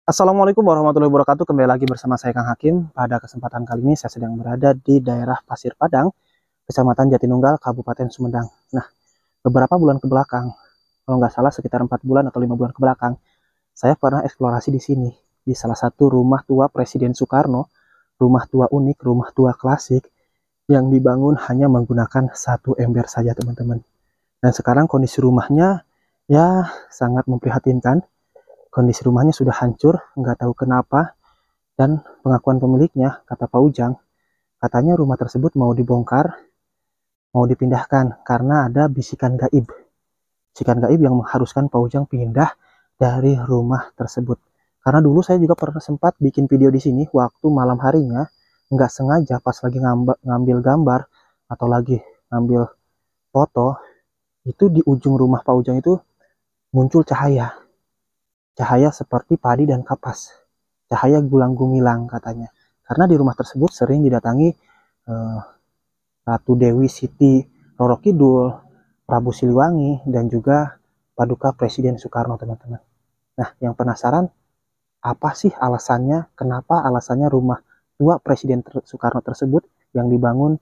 Assalamualaikum warahmatullahi wabarakatuh. Kembali lagi bersama saya Kang Hakim. Pada kesempatan kali ini saya sedang berada di daerah Pasir Padang, Kecamatan Jatinunggal, Kabupaten Sumedang. Nah, beberapa bulan ke belakang, kalau nggak salah sekitar 4 bulan atau 5 bulan ke belakang, saya pernah eksplorasi di sini, di salah satu rumah tua Presiden Soekarno, rumah tua unik, rumah tua klasik, yang dibangun hanya menggunakan satu ember saja, teman-teman. Dan sekarang kondisi rumahnya ya sangat memprihatinkan. Kondisi rumahnya sudah hancur, nggak tahu kenapa. Dan pengakuan pemiliknya, kata Pak Ujang, katanya rumah tersebut mau dibongkar, mau dipindahkan karena ada bisikan gaib. Bisikan gaib yang mengharuskan Pak Ujang pindah dari rumah tersebut. Karena dulu saya juga pernah sempat bikin video di sini waktu malam harinya, nggak sengaja pas lagi ngambil gambar atau lagi ngambil foto, itu di ujung rumah Pak Ujang itu muncul cahaya. Cahaya seperti padi dan kapas. Cahaya gulang gumilang katanya. Karena di rumah tersebut sering didatangi Ratu Dewi Siti Roro Kidul, Prabu Siliwangi, dan juga Paduka Presiden Soekarno, teman-teman. Nah, yang penasaran, apa sih alasannya, kenapa alasannya rumah tua Presiden Soekarno tersebut yang dibangun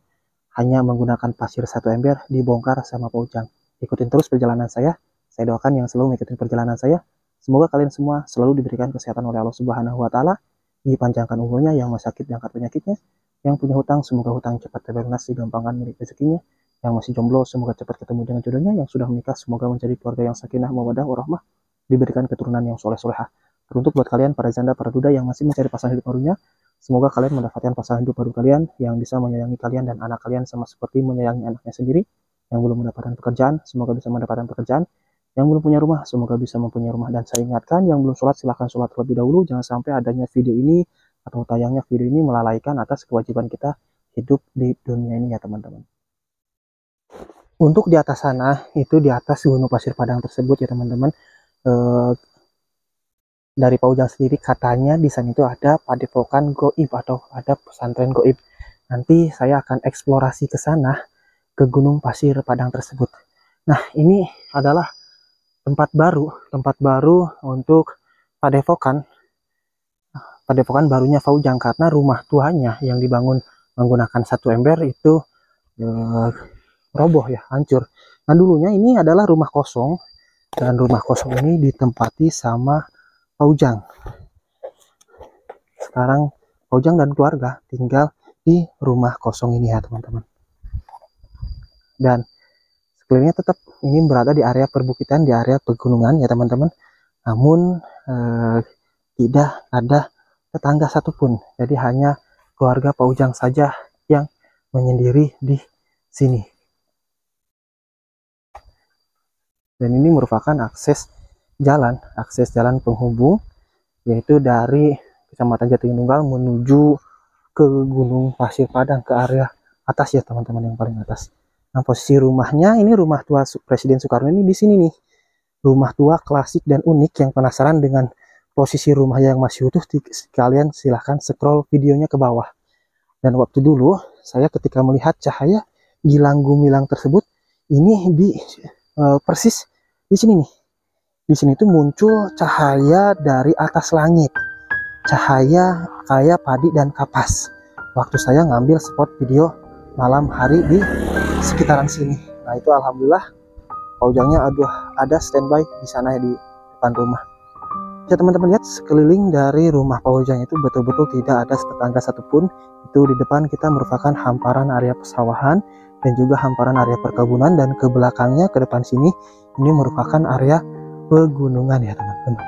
hanya menggunakan pasir satu ember dibongkar sama Pak Ujang. Ikutin terus perjalanan saya doakan yang selalu mengikuti perjalanan saya. Semoga kalian semua selalu diberikan kesehatan oleh Allah Subhanahu wa Ta'ala, dipanjangkan umurnya, yang masih sakit diangkat penyakitnya, yang punya hutang semoga hutang cepat terlunas, digampangkan milik rezekinya, yang masih jomblo semoga cepat ketemu dengan jodohnya, yang sudah menikah semoga menjadi keluarga yang sakinah mawaddah warahmah, diberikan keturunan yang soleh-solehah. Teruntuk buat kalian para janda, para duda yang masih mencari pasangan hidup barunya, semoga kalian mendapatkan pasangan hidup baru kalian yang bisa menyayangi kalian dan anak kalian sama seperti menyayangi anaknya sendiri. Yang belum mendapatkan pekerjaan semoga bisa mendapatkan pekerjaan. Yang belum punya rumah, semoga bisa mempunyai rumah. Dan saya ingatkan, yang belum sholat, silahkan sholat terlebih dahulu. Jangan sampai adanya video ini atau tayangnya video ini melalaikan atas kewajiban kita hidup di dunia ini ya, teman-teman. Untuk di atas sana, itu di atas Gunung Pasir Padang tersebut ya, teman-teman. Dari Pak Ujang sendiri katanya di sana itu ada padepokan goib atau ada pesantren goib. Nanti saya akan eksplorasi ke sana, ke Gunung Pasir Padang tersebut. Nah, ini adalah tempat baru untuk padepokan barunya Pak Ujang, karena rumah tuanya yang dibangun menggunakan satu ember itu roboh ya, hancur. Nah, dulunya ini adalah rumah kosong, dan rumah kosong ini ditempati sama Pak Ujang. Sekarang Pak Ujang dan keluarga tinggal di rumah kosong ini ya, teman-teman. Dan sekelilingnya tetap ini berada di area perbukitan, di area pegunungan ya, teman-teman. Namun tidak ada tetangga satupun. Jadi hanya keluarga Pak Ujang saja yang menyendiri di sini. Dan ini merupakan akses jalan penghubung, yaitu dari Kecamatan Jatinunggal menuju ke Gunung Pasir Padang, ke area atas ya, teman-teman, yang paling atas. Nah, posisi rumahnya ini rumah tua Presiden Soekarno ini di sini nih. Rumah tua klasik dan unik. Yang penasaran dengan posisi rumah yang masih utuh, kalian silahkan scroll videonya ke bawah. Dan waktu dulu saya ketika melihat cahaya gilang gumilang tersebut, ini di persis di sini nih. Di sini tuh muncul cahaya dari atas langit. Cahaya kayak padi dan kapas. Waktu saya ngambil spot video malam hari di sekitaran sini. Nah, itu alhamdulillah Pak Ujangnya ada standby di sana ya, di depan rumah. Ya, teman-teman, lihat sekeliling dari rumah Pak Ujang itu betul-betul tidak ada tetangga satupun. Itu di depan kita merupakan hamparan area pesawahan dan juga hamparan area perkebunan, dan ke belakangnya ke depan sini ini merupakan area pegunungan ya, teman-teman.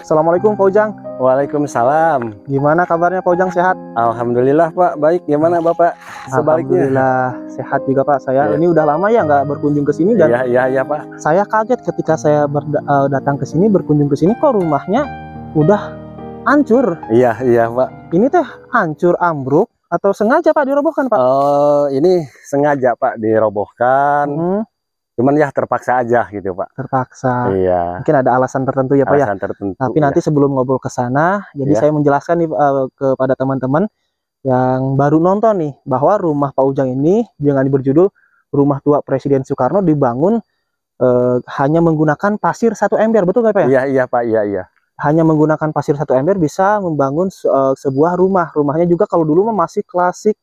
Assalamualaikum Pak Ujang. Waalaikumsalam. Gimana kabarnya Pak Ujang, sehat? Alhamdulillah Pak, baik. Gimana Bapak? Sebaliknya. Alhamdulillah sehat juga Pak. Saya ini udah lama ya nggak berkunjung ke sini, dan iya Pak. saya kaget ketika saya datang ke sini, berkunjung ke sini, kok rumahnya udah hancur. Iya Pak. Ini teh hancur ambruk atau sengaja Pak dirobohkan Pak? Ini sengaja Pak dirobohkan. Cuman ya terpaksa aja gitu Pak. Terpaksa. Iya. Mungkin ada alasan tertentu ya Pak ya. Tertentu. Tapi nanti sebelum ngobrol ke sana, jadi saya menjelaskan nih kepada teman-teman yang baru nonton nih, bahwa rumah Pak Ujang ini dengan berjudul Rumah Tua Presiden Soekarno dibangun hanya menggunakan pasir 1 ember, betul nggak Pak ya? Iya Pak, iya. Hanya menggunakan pasir 1 ember bisa membangun sebuah rumah. Rumahnya juga kalau dulu mah masih klasik,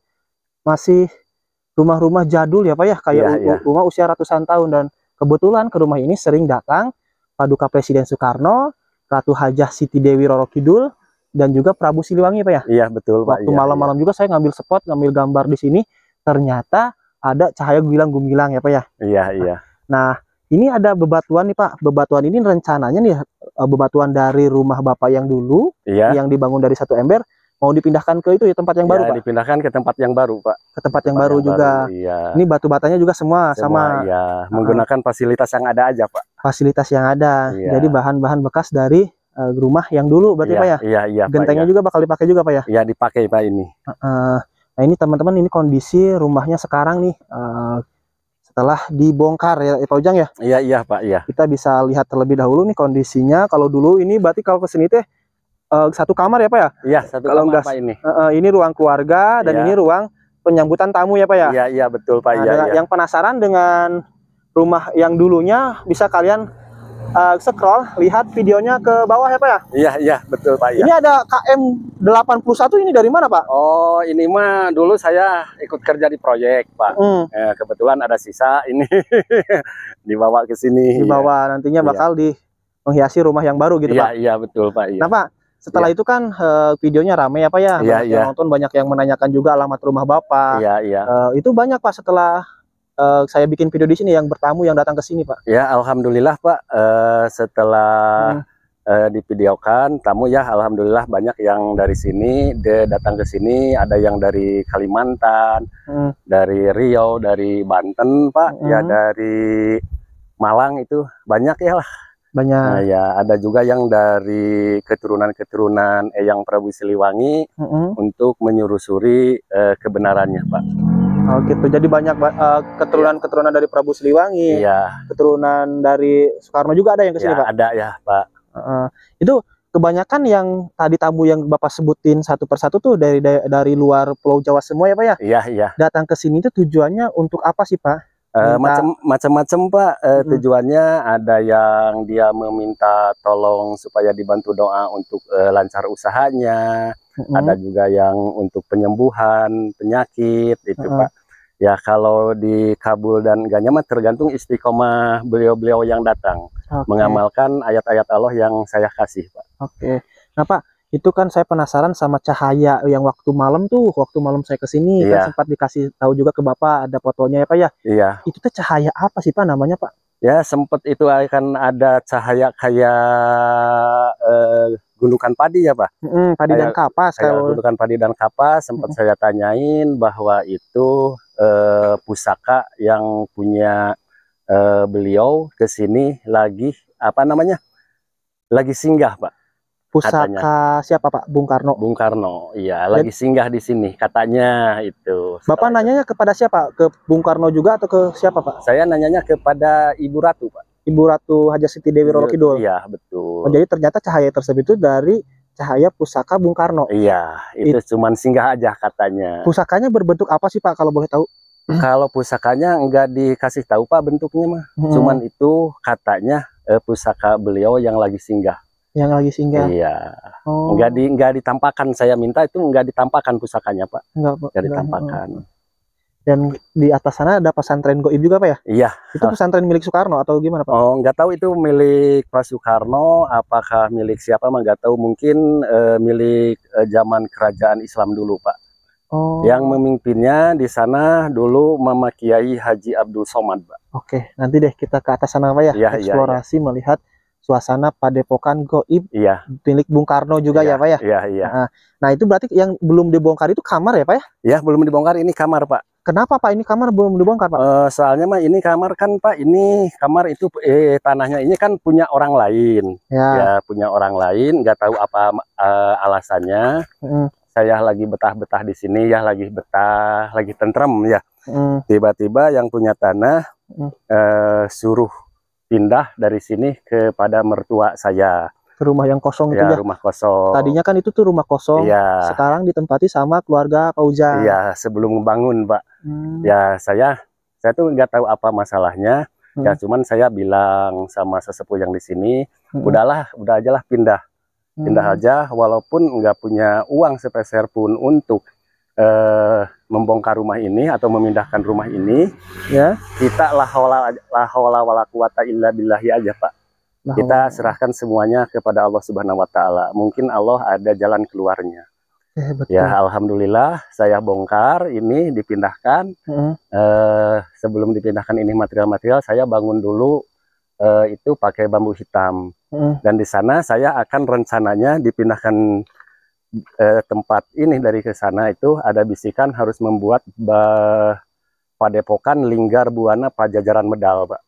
masih rumah-rumah jadul ya Pak ya, kayak rumah usia ratusan tahun. Dan kebetulan ke rumah ini sering datang Paduka Presiden Soekarno, Ratu Hajah Siti Dewi Roro Kidul, dan juga Prabu Siliwangi Pak ya. Iya betul Pak. Waktu malam-malam juga saya ngambil spot, ngambil gambar di sini, ternyata ada cahaya gemilang-gemilang ya Pak ya. Iya. Nah, ini ada bebatuan nih Pak. Bebatuan ini rencananya nih bebatuan dari rumah Bapak yang dulu, yang dibangun dari 1 ember, mau dipindahkan ke itu ya, tempat yang baru Pak? Dipindahkan ke tempat yang baru Pak. Ke tempat yang baru juga. Iya. Ini batu batanya juga semua sama. Iya. Menggunakan fasilitas yang ada aja Pak. Fasilitas yang ada. Jadi bahan-bahan bekas dari rumah yang dulu berarti Pak ya? Iya. Gentengnya juga bakal dipakai juga Pak ya? Iya dipakai Pak ini. Nah ini teman-teman, ini kondisi rumahnya sekarang nih. Setelah dibongkar ya Pak Ujang ya? Iya Pak, iya. Kita bisa lihat terlebih dahulu nih kondisinya. Kalau dulu ini berarti kalau kesini teh 1 kamar ya Pak ya? Iya, 1 kamar Pak ini. Ini ruang keluarga dan ini ruang penyambutan tamu ya Pak ya? Iya betul Pak. Nah, yang penasaran dengan rumah yang dulunya bisa kalian scroll, lihat videonya ke bawah ya Pak ya? Iya betul Pak. Ini ada KM 81 ini dari mana Pak? Oh ini mah dulu saya ikut kerja di proyek Pak. Kebetulan ada sisa ini dibawa ke sini. Dibawa nantinya bakal menghiasi rumah yang baru gitu Pak? Iya betul Pak. Nah Pak, setelah itu kan videonya rame ya Pak ya? Yang nonton banyak yang menanyakan juga alamat rumah Bapak. Itu banyak Pak setelah saya bikin video di sini yang bertamu yang datang ke sini Pak. Ya alhamdulillah Pak, setelah divideokan tamu ya alhamdulillah banyak yang dari sini datang ke sini. Ada yang dari Kalimantan, dari Riau, dari Banten Pak, ya dari Malang, itu banyak ya lah. Banyak. Nah, ya ada juga yang dari keturunan Eyang Prabu Siliwangi untuk menyurusuri kebenarannya Pak. Oh gitu, jadi banyak keturunan dari Prabu Siliwangi, keturunan dari Soekarno juga ada yang kesini Pak? Ada ya Pak. Itu kebanyakan yang tadi tamu yang Bapak sebutin satu persatu tuh dari luar Pulau Jawa semua ya Pak ya? Iya. Datang ke sini tuh tujuannya untuk apa sih Pak? Macam-macam Pak. Tujuannya ada yang dia meminta tolong supaya dibantu doa untuk lancar usahanya. Ada juga yang untuk penyembuhan penyakit itu Pak. Ya kalau di Kabul dan enggaknya mah tergantung istiqomah beliau-beliau yang datang. Mengamalkan ayat-ayat Allah yang saya kasih Pak. Nah Pak, itu kan saya penasaran sama cahaya yang waktu malam saya kesini kan sempat dikasih tahu juga ke Bapak, ada fotonya ya Pak ya? Iya. Itu tuh cahaya apa sih Pak namanya Pak? Ya sempat itu akan ada cahaya kayak gundukan padi ya Pak. Padi dan kapas. Gundukan padi dan kapas sempat saya tanyain bahwa itu pusaka yang punya beliau ke sini lagi lagi singgah Pak. Pusaka katanya. Siapa Pak? Bung Karno. Bung Karno, iya lagi singgah di sini katanya itu. Bapak nanyanya kepada siapa? Ke Bung Karno juga atau ke siapa Pak? Saya nanyanya kepada Ibu Ratu Pak. Ibu Ratu Hajah Siti Dewi Roro Kidul. Iya betul. Oh, jadi ternyata cahaya tersebut itu dari cahaya pusaka Bung Karno. Iya, itu cuman singgah aja katanya. Pusakanya berbentuk apa sih Pak kalau boleh tahu? Kalau pusakanya enggak dikasih tahu Pak bentuknya mah. Cuman itu katanya pusaka beliau yang lagi singgah. Yang lagi singgah. Iya. Enggak ditampakkan, saya minta itu enggak ditampakkan pusakanya Pak. Enggak ditampakkan. Dan di atas sana ada pesantren goib juga Pak ya? Iya. Itu pesantren milik Soekarno atau gimana Pak? Oh, nggak tahu itu milik Pak Soekarno, apakah milik siapa mah nggak tahu. Mungkin milik zaman kerajaan Islam dulu Pak. Oh. Yang memimpinnya di sana dulu Mama Kiai Haji Abdul Somad Pak. Oke, nanti deh kita ke atas sana Pak ya, eksplorasi melihat suasana padepokan goib milik Bung Karno juga ya Pak ya? Iya. Nah itu berarti yang belum dibongkar itu kamar ya Pak ya? Iya, belum dibongkar, ini kamar Pak. Kenapa Pak ini kamar belum dibongkar Pak? Soalnya mah ini kamar kan Pak, ini kamar itu tanahnya ini kan punya orang lain. Ya punya orang lain, nggak tahu apa alasannya. Saya lagi betah-betah di sini ya, lagi betah, lagi tentrem ya. Tiba-tiba yang punya tanah suruh pindah dari sini kepada mertua saya. Ke rumah yang kosong itu ya? Rumah kosong. Tadinya kan itu tuh rumah kosong. Sekarang ditempati sama keluarga Pak Ujang. Iya, sebelum membangun Pak. Ya saya tuh nggak tahu apa masalahnya. Ya cuman saya bilang sama sesepuh yang di sini, udah aja lah pindah aja, walaupun nggak punya uang sepeser pun untuk membongkar rumah ini atau memindahkan rumah ini, ya. Kita la haula wala quwata illa billahi aja, Pak. Kita serahkan semuanya kepada Allah Subhanahu wa taala. Mungkin Allah ada jalan keluarnya. Betul. Ya alhamdulillah saya bongkar ini, dipindahkan. Sebelum dipindahkan ini material-material, saya bangun dulu itu pakai bambu hitam. Dan di sana saya akan rencananya dipindahkan tempat ini, dari ke sana itu ada bisikan harus membuat padepokan Linggar Buana Pajajaran Medal, Pak.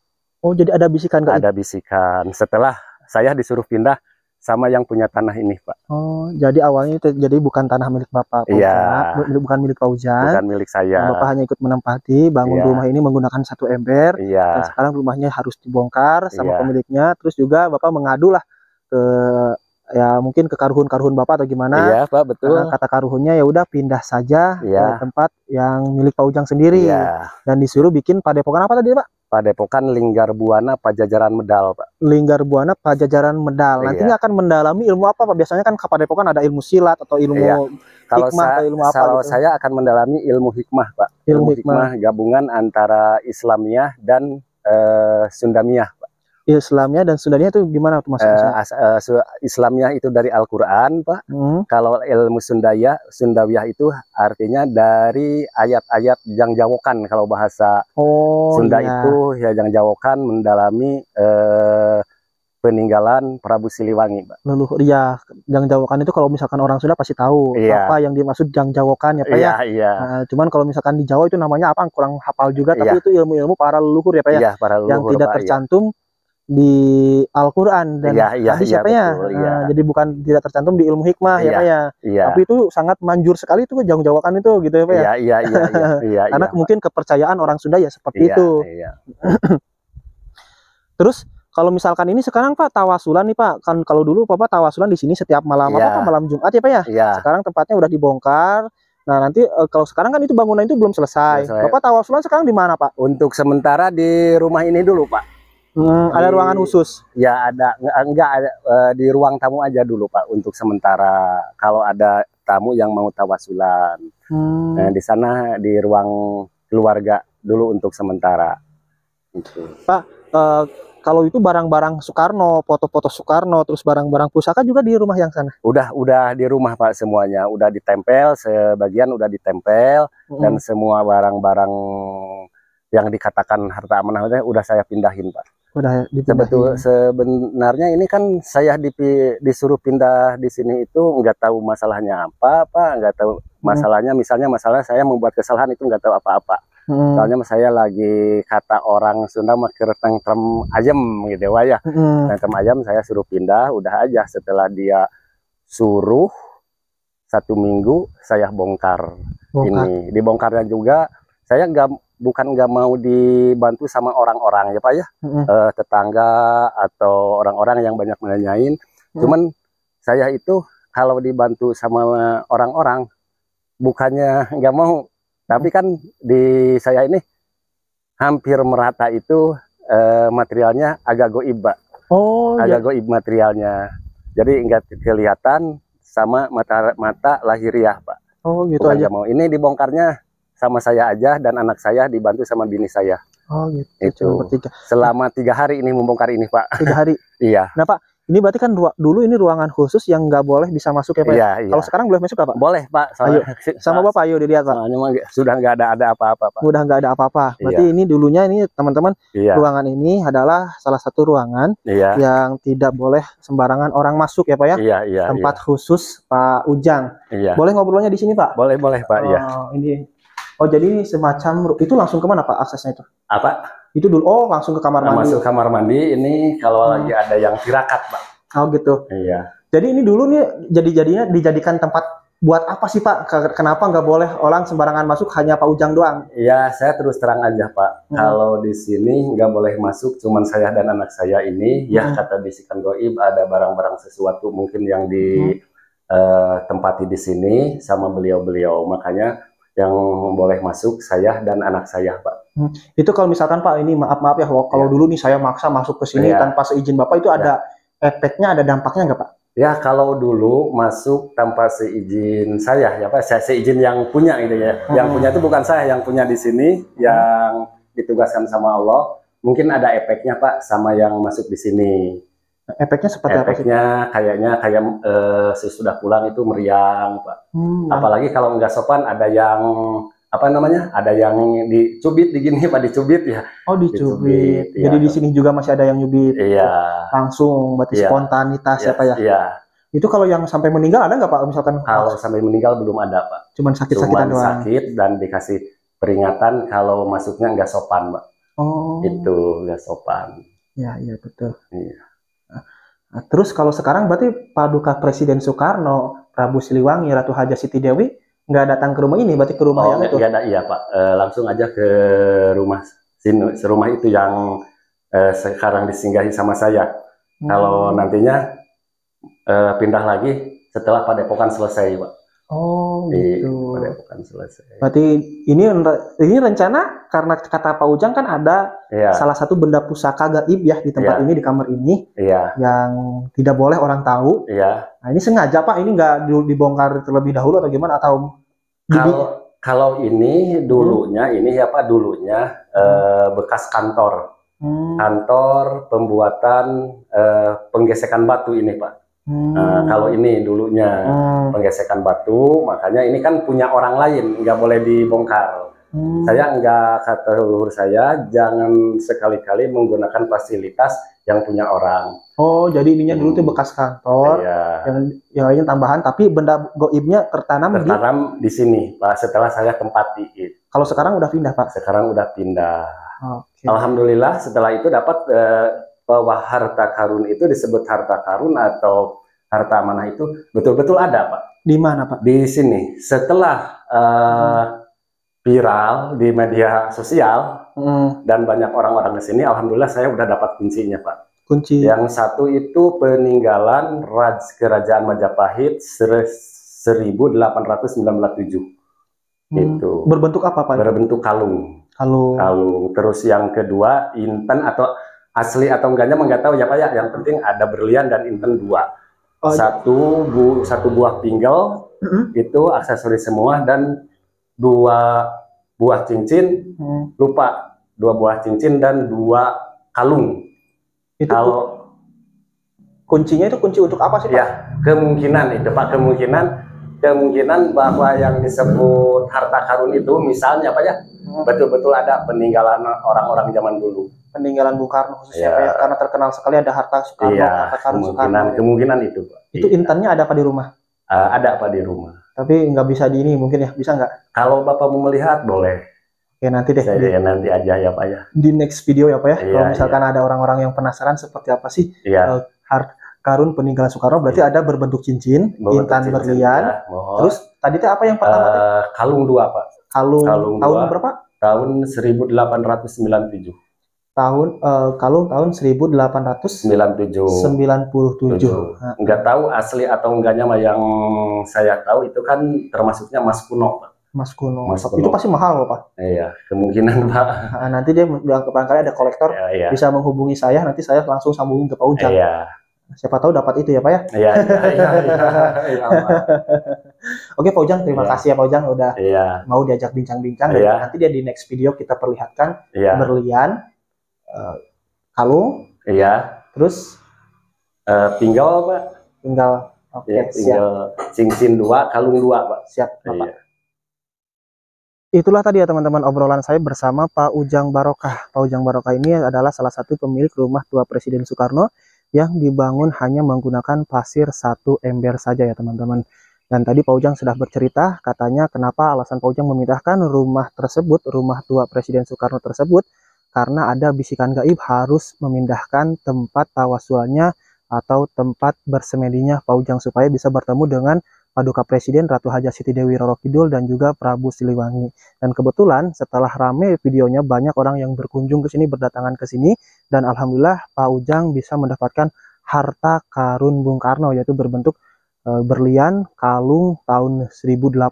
Oh, jadi ada bisikan, Kak? Ada bisikan. Setelah saya disuruh pindah sama yang punya tanah ini, Pak. Oh, jadi awalnya itu jadi bukan tanah milik Bapak, Iya. Bukan milik Pak Ujang. Bukan milik saya. Bapak hanya ikut menempati, bangun rumah ini menggunakan 1 ember. Iya. Dan sekarang rumahnya harus dibongkar sama pemiliknya. Terus juga Bapak mengadu lah ke, ya mungkin ke karuhun Bapak atau gimana. Iya, Pak, betul. Kata karuhunnya ya udah pindah saja ke tempat yang milik Pak Ujang sendiri. Iya. Dan disuruh bikin padepokan apa tadi, Pak? Padepokan Linggar Buana Pajajaran Medal, Pak. Linggar Buana Pajajaran Medal. Nantinya akan mendalami ilmu apa, Pak? Biasanya kan ke padepokan ada ilmu silat atau ilmu hikmah atau ilmu apa kalau gitu. saya akan mendalami ilmu hikmah, Pak. Ilmu hikmah gabungan antara Islamiyah dan Sundamiyah, Pak. Islamnya dan Sundanya itu gimana tuh, Mas? Islamnya itu dari Al-Quran, Pak. Kalau ilmu Sundawiyah itu artinya dari ayat-ayat jangjawokan. Kalau bahasa Sunda itu ya jangjawokan, mendalami peninggalan Prabu Siliwangi, Pak. Leluhur, ya, jangjawokan itu kalau misalkan orang Sunda pasti tahu apa yang dimaksud jangjawokan ya, Pak, ya. Nah, cuman kalau misalkan di Jawa itu namanya apa, kurang hafal juga, tapi itu ilmu-ilmu para leluhur ya, Pak, ya. Para leluhur, yang tidak tercantum di Al-Quran dan hadis ya, Pak, ya. Jadi bukan tidak tercantum di ilmu hikmah ya, Pak, ya. Tapi itu sangat manjur sekali itu jangjawakan itu gitu ya, Pak, ya. Karena mungkin kepercayaan orang Sunda ya seperti itu. Terus kalau misalkan ini sekarang, Pak, tawasulan nih, Pak. Kan kalau dulu Bapak tawasulan di sini setiap malam malam Jumat ya, Pak, ya. Sekarang tempatnya udah dibongkar. Nah, nanti kalau sekarang kan itu bangunan itu belum selesai. Bapak tawasulan sekarang di mana, Pak? Untuk sementara di rumah ini dulu, Pak. Ada ruangan khusus? Ya ada, enggak ada, di ruang tamu aja dulu, Pak, untuk sementara. Kalau ada tamu yang mau tawasulan, nah, di sana di ruang keluarga dulu untuk sementara. Pak, kalau itu barang-barang Soekarno, foto-foto Soekarno, terus barang-barang pusaka juga di rumah yang sana? Udah di rumah, Pak, semuanya udah ditempel, sebagian udah ditempel, dan semua barang-barang yang dikatakan harta amanah udah saya pindahin, Pak. Udah dipindahin. Sebenarnya ini kan saya disuruh pindah di sini itu nggak tahu masalahnya apa, Pak, nggak tahu masalahnya. Misalnya masalah saya membuat kesalahan itu nggak tahu apa-apa. Soalnya saya lagi kata orang Sunda maker tengtrem ayam gitu ya. Tengtrem ayam saya suruh pindah, udah aja. Setelah dia suruh 1 minggu saya bongkar. Ini dibongkarnya juga saya bukan nggak mau dibantu sama orang-orang ya, Pak, ya. Tetangga atau orang-orang yang banyak menanyain. Cuman saya itu kalau dibantu sama orang-orang bukannya nggak mau, tapi kan di saya ini hampir merata itu materialnya agak goib, Pak. Agak goib materialnya. Jadi nggak kelihatan sama mata lahiriah, Pak. Gitu bukan aja. Mau. Ini dibongkarnya sama saya aja dan anak saya dibantu sama bini saya. Gitu. Itu selama 3 hari ini membongkar ini, Pak. 3 hari. Iya. Nah, Pak, ini berarti kan dulu ini ruangan khusus yang nggak boleh bisa masuk ya, Pak? Iya. Kalau sekarang boleh masuk, Pak? Boleh, Pak. Ayo, sama Bapak, ayo dilihat, Pak. Sudah nggak ada apa-apa, Pak. Udah nggak ada apa-apa. Berarti ini dulunya ini teman-teman, ruangan ini adalah salah satu ruangan yang tidak boleh sembarangan orang masuk ya, Pak, ya? Tempat khusus Pak Ujang. Boleh ngobrolnya di sini, Pak? Boleh, Pak. Jadi ini semacam itu langsung kemana, Pak, aksesnya itu? Apa? Itu dulu, langsung ke kamar mandi. Masuk kamar mandi ini kalau lagi ada yang tirakat, Pak. Gitu. Iya. Jadi ini dulu nih jadinya dijadikan tempat buat apa sih, Pak? Kenapa nggak boleh orang sembarangan masuk, hanya Pak Ujang doang? Iya, saya terus terang aja, Pak. Kalau di sini nggak boleh masuk, cuman saya dan anak saya ini. Ya, kata bisikan goib ada barang-barang sesuatu mungkin yang ditempati di sini sama beliau-beliau. Makanya yang boleh masuk saya dan anak saya, Pak. Itu kalau misalkan Pak, ini maaf ya, kalau dulu nih saya maksa masuk ke sini tanpa seizin Bapak, itu ada efeknya, ada dampaknya nggak Pak? Ya, kalau dulu masuk tanpa seizin saya, ya Pak, saya seizin yang punya gitu ya. Yang punya itu bukan saya, yang punya di sini, yang ditugaskan sama Allah. Mungkin ada efeknya Pak, sama yang masuk di sini. Efeknya seperti apa sih? Efeknya kayaknya kayak sesudah pulang itu meriang Pak. Apalagi kalau nggak sopan, ada yang apa namanya? Ada yang dicubit, digini Pak, dicubit ya. Oh, dicubit. Jadi di sini juga masih ada yang nyubit. Iya. Langsung, berarti spontanitas ya Pak ya. Iya. Itu kalau yang sampai meninggal ada nggak Pak? Misalkan kalau sampai meninggal belum ada Pak. Cuman sakit-sakitan doang. Sakit dan dikasih peringatan kalau masuknya nggak sopan Pak. Oh. Itu nggak sopan. Ya, iya betul. Iya. Nah, terus kalau sekarang berarti Paduka Presiden Soekarno, Prabu Siliwangi, Ratu Haja Siti Dewi nggak datang ke rumah ini, berarti ke rumah yang itu? Nggak ada, iya Pak. Langsung aja ke rumah sini, rumah itu yang sekarang disinggahi sama saya. Kalau nantinya pindah lagi setelah Padepokan selesai Pak. Oh gitu. Padepokan selesai. Berarti ini rencana, karena kata Pak Ujang kan ada salah satu benda pusaka gaib ya di tempat ini, di kamar ini, yang tidak boleh orang tahu. Nah ini sengaja Pak, ini nggak dibongkar terlebih dahulu atau gimana, atau kalau ini dulunya ini ya Pak, dulunya bekas kantor. Kantor pembuatan penggesekan batu ini Pak. Kalau ini dulunya penggesekan batu, makanya ini kan punya orang lain, nggak boleh dibongkar. Saya nggak, kata leluhur saya, jangan sekali-kali menggunakan fasilitas yang punya orang. Oh, jadi ininya dulu tuh bekas kantor, yang lainnya tambahan, tapi benda goibnya tertanam di sini Pak, setelah saya tempati. Kalau sekarang udah pindah Pak? Sekarang udah pindah. Alhamdulillah setelah itu dapat bahwa harta karun itu disebut harta karun atau harta amanah itu betul-betul ada Pak. Di mana Pak? Di sini. Setelah viral di media sosial dan banyak orang-orang di sini, alhamdulillah saya udah dapat kuncinya Pak. Kunci. Yang satu itu peninggalan Kerajaan Majapahit 1897. Itu. Berbentuk apa Pak? Berbentuk kalung. Kalung. Terus yang kedua inten, atau asli atau enggaknya nggak tahu ya Pak ya. Yang penting ada berlian dan inten 2. Satu buah pinggel itu aksesoris semua, dan 2 buah cincin, lupa 2 buah cincin dan 2 kalung. Itu kalau kuncinya itu kunci untuk apa sih Pak? Ya, kemungkinan itu Pak, kemungkinan bahwa yang disebut harta karun itu misalnya Pak ya, betul-betul ada peninggalan orang-orang zaman dulu. Peninggalan Bung Karno khususnya Pak ya, karena terkenal sekali ada harta Soekarno, harta karun Soekarno. Kemungkinan itu Pak. Itu intannya ada apa di rumah? Ada apa di rumah. Tapi nggak bisa di ini mungkin ya, bisa nggak? Kalau Bapak mau melihat boleh. Oke, nanti deh. Nanti aja ya Pak ya. Di next video ya Pak ya. Kalau misalkan ada orang-orang yang penasaran seperti apa sih karun peninggalan Soekarno, berarti ada berbentuk cincin, intan berlian. Terus tadi teh apa yang pertama? Kalung 2 Pak. Kalung tahun berapa? Tahun 1897. Kalung tahun 1897. Nggak tahu asli atau enggaknya mah, yang saya tahu itu kan termasuknya emas kuno Pak. Mas kuno. Itu pasti mahal loh Pak. Iya, kemungkinan Pak. Nanti dia bilang barangkali ada kolektor bisa menghubungi saya, nanti saya langsung sambungin ke Pak Ujang. Siapa tahu dapat itu ya Pak ya. Iya. Oke Pak Ujang, terima kasih ya Pak Ujang udah mau diajak bincang-bincang. Nanti dia di next video kita perlihatkan berlian, kalung, terus pinggal Pak. Pinggal. Oke, siap. Cincin 2, kalung 2 Pak. Siap Bapak. Itulah tadi ya teman-teman obrolan saya bersama Pak Ujang Barokah. Pak Ujang Barokah ini adalah salah satu pemilik rumah tua Presiden Soekarno yang dibangun hanya menggunakan pasir 1 ember saja ya teman-teman. Dan tadi Pak Ujang sudah bercerita katanya kenapa alasan Pak Ujang memindahkan rumah tersebut, rumah tua Presiden Soekarno tersebut, karena ada bisikan gaib harus memindahkan tempat tawasulnya atau tempat bersemedinya Pak Ujang supaya bisa bertemu dengan Paduka Presiden Ratu Haja Siti Dewi Roro Kidul dan juga Prabu Siliwangi. Dan kebetulan setelah rame videonya, banyak orang yang berkunjung ke sini, berdatangan ke sini, dan alhamdulillah Pak Ujang bisa mendapatkan harta karun Bung Karno, yaitu berbentuk berlian kalung tahun 1800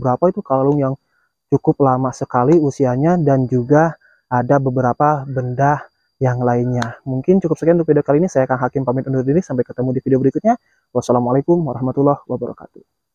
berapa, itu kalung yang cukup lama sekali usianya, dan juga ada beberapa benda yang lainnya. Mungkin cukup sekian untuk video kali ini. Saya Kang Hakim pamit undur diri. Sampai ketemu di video berikutnya. Wassalamualaikum warahmatullahi wabarakatuh.